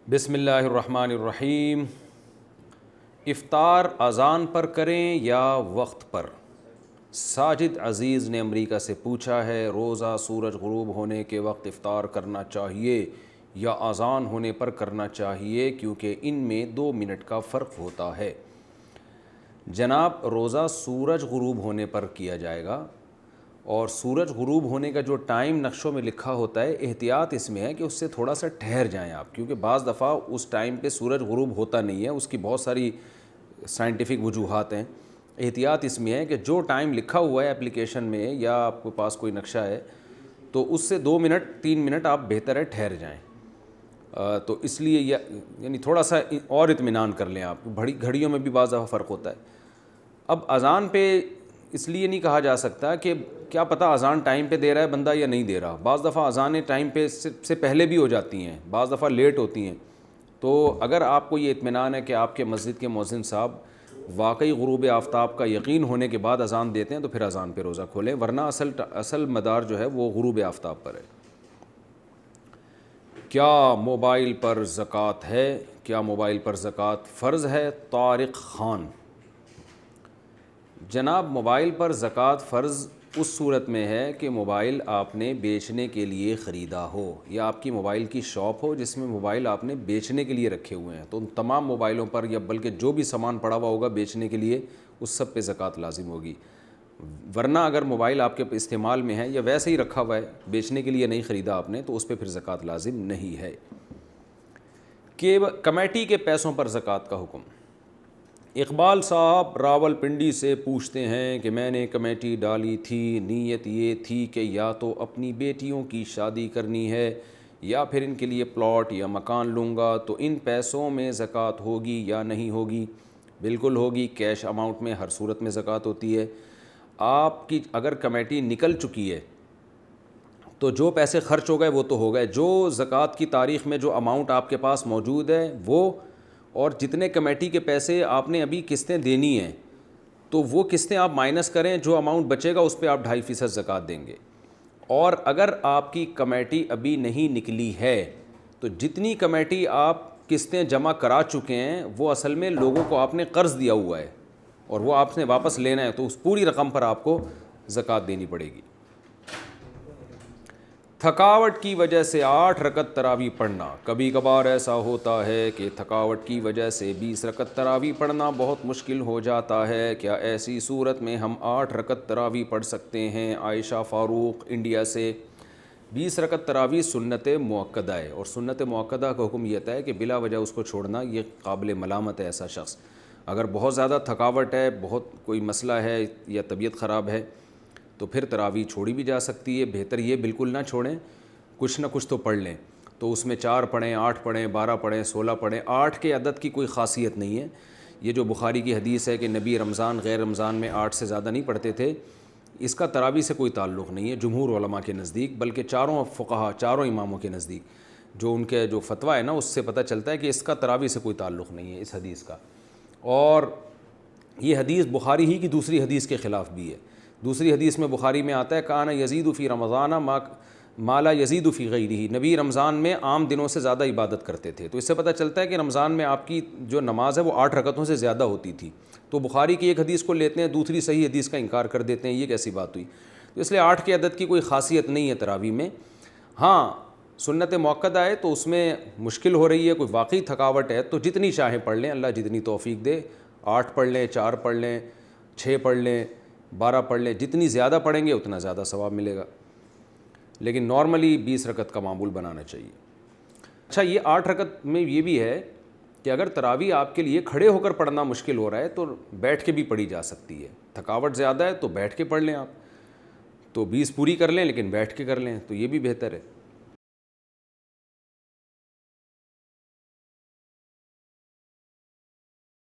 بسم اللہ الرحمن الرحیم۔ افطار اذان پر کریں یا وقت پر؟ ساجد عزیز نے امریکہ سے پوچھا ہے، روزہ سورج غروب ہونے کے وقت افطار کرنا چاہیے یا اذان ہونے پر کرنا چاہیے، کیونکہ ان میں 2 منٹ کا فرق ہوتا ہے؟ جناب، روزہ سورج غروب ہونے پر کیا جائے گا، اور سورج غروب ہونے کا جو ٹائم نقشوں میں لکھا ہوتا ہے، احتیاط اس میں ہے کہ اس سے تھوڑا سا ٹھہر جائیں آپ، کیونکہ بعض دفعہ اس ٹائم پہ سورج غروب ہوتا نہیں ہے، اس کی بہت ساری سائنٹیفک وجوہات ہیں۔ احتیاط اس میں ہے کہ جو ٹائم لکھا ہوا ہے اپلیکیشن میں یا آپ کے پاس کوئی نقشہ ہے، تو اس سے 2 منٹ 3 منٹ آپ بہتر ہے ٹھہر جائیں۔ تو اس لیے یعنی تھوڑا سا اور اطمینان کر لیں آپ، گھڑیوں میں بھی بعض دفعہ فرق ہوتا ہے۔ اب اذان پہ اس لیے نہیں کہا جا سکتا کہ کیا پتہ اذان ٹائم پہ دے رہا ہے بندہ یا نہیں دے رہا، بعض دفعہ اذانیں ٹائم پہ سے پہلے بھی ہو جاتی ہیں، بعض دفعہ لیٹ ہوتی ہیں۔ تو اگر آپ کو یہ اطمینان ہے کہ آپ کے مسجد کے مؤذن صاحب واقعی غروب آفتاب کا یقین ہونے کے بعد اذان دیتے ہیں، تو پھر اذان پہ روزہ کھولیں، ورنہ اصل مدار جو ہے وہ غروب آفتاب پر ہے۔ کیا موبائل پر زکوٰۃ ہے؟ کیا موبائل پر زکوٰۃ فرض ہے؟ طارق خان۔ جناب، موبائل پر زکوٰۃ فرض اس صورت میں ہے کہ موبائل آپ نے بیچنے کے لیے خریدا ہو، یا آپ کی موبائل کی شاپ ہو جس میں موبائل آپ نے بیچنے کے لیے رکھے ہوئے ہیں، تو ان تمام موبائلوں پر، یا بلکہ جو بھی سامان پڑا ہوا ہوگا بیچنے کے لیے، اس سب پہ زکوٰۃ لازم ہوگی۔ ورنہ اگر موبائل آپ کے استعمال میں ہے یا ویسے ہی رکھا ہوا ہے، بیچنے کے لیے نہیں خریدا آپ نے، تو اس پہ پھر زکوٰۃ لازم نہیں ہے۔ کہ کمیٹی کے پیسوں پر زکوٰۃ کا حکم۔ اقبال صاحب راول پنڈی سے پوچھتے ہیں کہ میں نے کمیٹی ڈالی تھی، نیت یہ تھی کہ یا تو اپنی بیٹیوں کی شادی کرنی ہے یا پھر ان کے لیے پلاٹ یا مکان لوں گا، تو ان پیسوں میں زکوٰۃ ہوگی یا نہیں ہوگی؟ بالکل ہوگی، کیش اماؤنٹ میں ہر صورت میں زکوٰۃ ہوتی ہے۔ آپ کی اگر کمیٹی نکل چکی ہے تو جو پیسے خرچ ہو گئے وہ تو ہو گئے، جو زکوٰۃ کی تاریخ میں جو اماؤنٹ آپ کے پاس موجود ہے وہ، اور جتنے کمیٹی کے پیسے آپ نے ابھی قسطیں دینی ہیں، تو وہ قسطیں آپ مائنس کریں، جو اماؤنٹ بچے گا اس پہ آپ 2.5% زکوٰۃ دیں گے۔ اور اگر آپ کی کمیٹی ابھی نہیں نکلی ہے تو جتنی کمیٹی آپ قسطیں جمع کرا چکے ہیں وہ اصل میں لوگوں کو آپ نے قرض دیا ہوا ہے اور وہ آپ نے واپس لینا ہے، تو اس پوری رقم پر آپ کو زکوٰۃ دینی پڑے گی۔ تھکاوٹ کی وجہ سے 8 رکعت تراویح پڑھنا۔ کبھی کبھار ایسا ہوتا ہے کہ تھکاوٹ کی وجہ سے 20 رکعت تراویح پڑھنا بہت مشکل ہو جاتا ہے، کیا ایسی صورت میں ہم 8 رکعت تراویح پڑھ سکتے ہیں؟ عائشہ فاروق انڈیا سے۔ 20 رکعت تراویح سنت مؤکدہ ہے، اور سنت مؤکدہ کا حکم یہ ہے کہ بلا وجہ اس کو چھوڑنا یہ قابل ملامت ہے۔ ایسا شخص اگر بہت زیادہ تھکاوٹ ہے، بہت کوئی مسئلہ ہے یا طبیعت خراب ہے، تو پھر تراویح چھوڑی بھی جا سکتی ہے۔ بہتر یہ بالکل نہ چھوڑیں، کچھ نہ کچھ تو پڑھ لیں، تو اس میں 4 پڑھیں، 8 پڑھیں، 12 پڑھیں، 16 پڑھیں۔ 8 کے عدد کی کوئی خاصیت نہیں ہے۔ یہ جو بخاری کی حدیث ہے کہ نبی رمضان غیر رمضان میں 8 سے زیادہ نہیں پڑھتے تھے، اس کا تراویح سے کوئی تعلق نہیں ہے جمہور علماء کے نزدیک، بلکہ چاروں فقہا، چاروں اماموں کے نزدیک جو ان کے جو فتویٰ ہے نا، اس سے پتہ چلتا ہے کہ اس کا تراویح سے کوئی تعلق نہیں ہے اس حدیث کا۔ اور یہ حدیث بخاری ہی کی دوسری حدیث کے خلاف بھی ہے۔ دوسری حدیث میں بخاری میں آتا ہے کان یزید فی رمضان ما لا یزید فی غیرہ، نبی رمضان میں عام دنوں سے زیادہ عبادت کرتے تھے، تو اس سے پتہ چلتا ہے کہ رمضان میں آپ کی جو نماز ہے وہ 8 رکعتوں سے زیادہ ہوتی تھی۔ تو بخاری کی ایک حدیث کو لیتے ہیں، دوسری صحیح حدیث کا انکار کر دیتے ہیں، یہ کیسی بات ہوئی؟ تو اس لیے 8 کے عدد کی کوئی خاصیت نہیں ہے تراویح میں۔ ہاں، سنت مؤکدہ ہے تو اس میں مشکل ہو رہی ہے، کوئی واقعی تھکاوٹ ہے تو جتنی چاہیں پڑھ لیں، اللہ جتنی توفیق دے۔ 8 پڑھ لیں، 4 پڑھ لیں، 6 پڑھ لیں، 12 پڑھ لیں، جتنی زیادہ پڑھیں گے اتنا زیادہ ثواب ملے گا، لیکن نارملی 20 رکعت کا معمول بنانا چاہیے۔ اچھا، یہ 8 رکعت میں یہ بھی ہے کہ اگر تراویح آپ کے لیے کھڑے ہو کر پڑھنا مشکل ہو رہا ہے تو بیٹھ کے بھی پڑھی جا سکتی ہے۔ تھکاوٹ زیادہ ہے تو بیٹھ کے پڑھ لیں آپ، تو 20 پوری کر لیں لیکن بیٹھ کے کر لیں، تو یہ بھی بہتر ہے۔